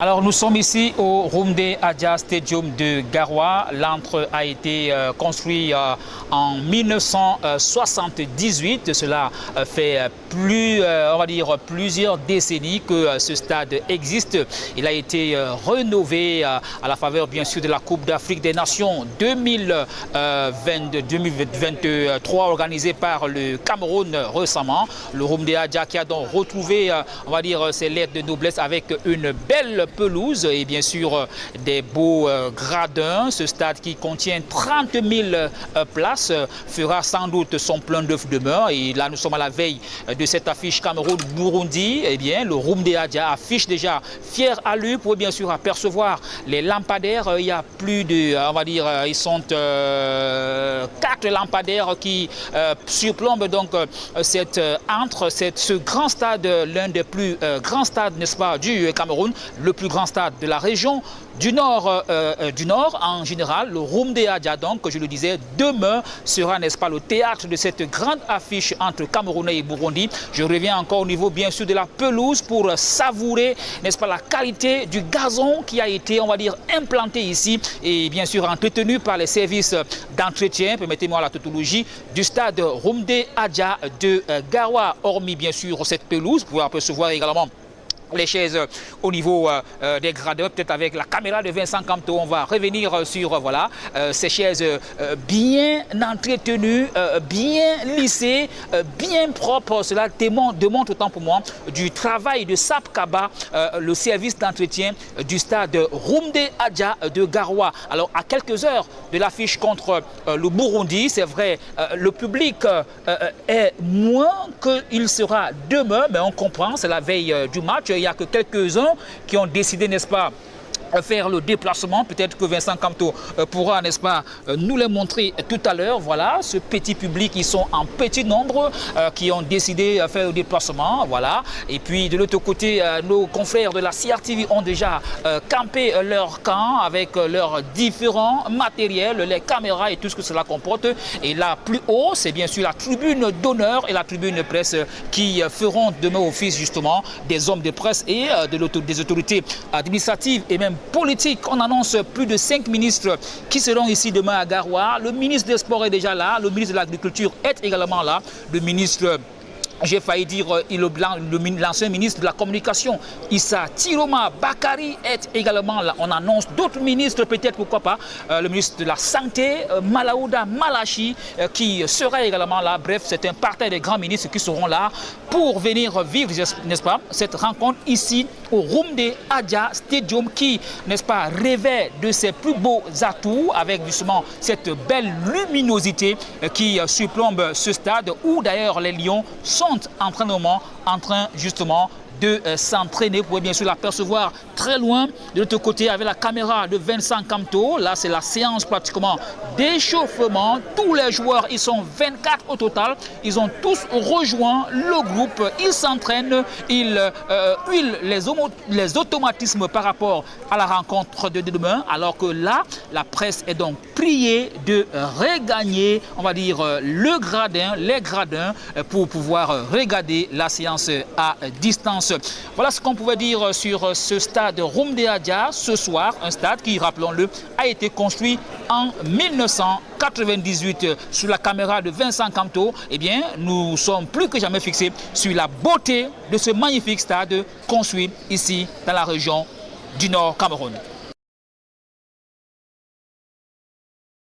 Alors nous sommes ici au Rumde Adja Stadium de Garoua. L'antre a été construit en 1978. Cela fait plusieurs décennies que ce stade existe. Il a été rénové à la faveur bien sûr de la Coupe d'Afrique des Nations 2023 organisée par le Cameroun récemment. Le Rumde Adja qui a donc retrouvé ses lettres de noblesse avec une belle pelouse et bien sûr des beaux gradins. Ce stade qui contient 30 000 places fera sans doute son plein d'œufs demain. Et là nous sommes à la veille de cette affiche Cameroun-Burundi. Eh bien le Rumde Adja affiche déjà fier à lui pour bien sûr apercevoir les lampadaires. Il y a plus de, ils sont 4 lampadaires qui surplombent donc cette ce grand stade, l'un des plus grands stades, n'est-ce pas, du Cameroun, le plus grand stade de la région du Nord en général. Le Rumde Adja, donc, que je le disais, demain sera, n'est-ce pas, le théâtre de cette grande affiche entre Camerounais et Burundi. Je reviens encore au niveau, bien sûr, de la pelouse pour savourer, n'est-ce pas, la qualité du gazon qui a été, implanté ici et bien sûr entretenu par les services d'entretien, permettez-moi la tautologie, du stade Rumde Adja de Garoua. Hormis, bien sûr, cette pelouse, vous pouvez apercevoir également les chaises au niveau des gradins, peut-être avec la caméra de Vincent Camteau, on va revenir sur ces chaises bien entretenues, bien lissées, bien propres. Cela demande autant pour moi du travail de SAP Kaba, le service d'entretien du stade Rumde Adja de Garoua. Alors à quelques heures de l'affiche contre le Burundi, c'est vrai, le public est moins qu'il sera demain, mais on comprend, c'est la veille du match. Il n'y a que quelques-uns qui ont décidé, n'est-ce pas, faire le déplacement. Peut-être que Vincent Camteau pourra, n'est-ce pas, nous les montrer tout à l'heure. Voilà, ce petit public, ils sont en petit nombre qui ont décidé de faire le déplacement. Voilà. Et puis de l'autre côté, nos confrères de la CRTV ont déjà campé leur camp avec leurs différents matériels, les caméras et tout ce que cela comporte. Et là, plus haut, c'est bien sûr la tribune d'honneur et la tribune presse qui feront demain office justement des hommes de presse et des autorités administratives et même politique. On annonce plus de 5 ministres qui seront ici demain à Garoua. Le ministre des Sports est déjà là, le ministre de l'Agriculture est également là, le ministre, j'ai failli dire l'ancien ministre de la Communication, Issa Tiroma Bakari, est également là. On annonce d'autres ministres, peut-être, pourquoi pas, le ministre de la Santé, Malaouda Malachi, qui sera également là. Bref, c'est un parterre des grands ministres qui seront là pour venir vivre, n'est-ce pas, cette rencontre ici au Rumde Adja Stadium qui, n'est-ce pas, rêvait de ses plus beaux atouts avec justement cette belle luminosité qui surplombe ce stade où d'ailleurs les Lions sont en train justement de s'entraîner. Vous pouvez bien sûr l'apercevoir très loin de l'autre côté avec la caméra de Vincent Camteau. Là, c'est la séance pratiquement d'échauffement. Tous les joueurs, ils sont 24 au total. Ils ont tous rejoint le groupe. Ils s'entraînent, ils huilent les automatismes par rapport à la rencontre de demain. Alors que là, la presse est donc priée de regagner, le gradin, les gradins pour pouvoir regarder la séance à distance. Voilà ce qu'on pouvait dire sur ce stade Rumde Adja ce soir, un stade qui, rappelons-le, a été construit en 1998 sous la caméra de Vincent Camteau. Eh bien, nous sommes plus que jamais fixés sur la beauté de ce magnifique stade construit ici dans la région du Nord Cameroun.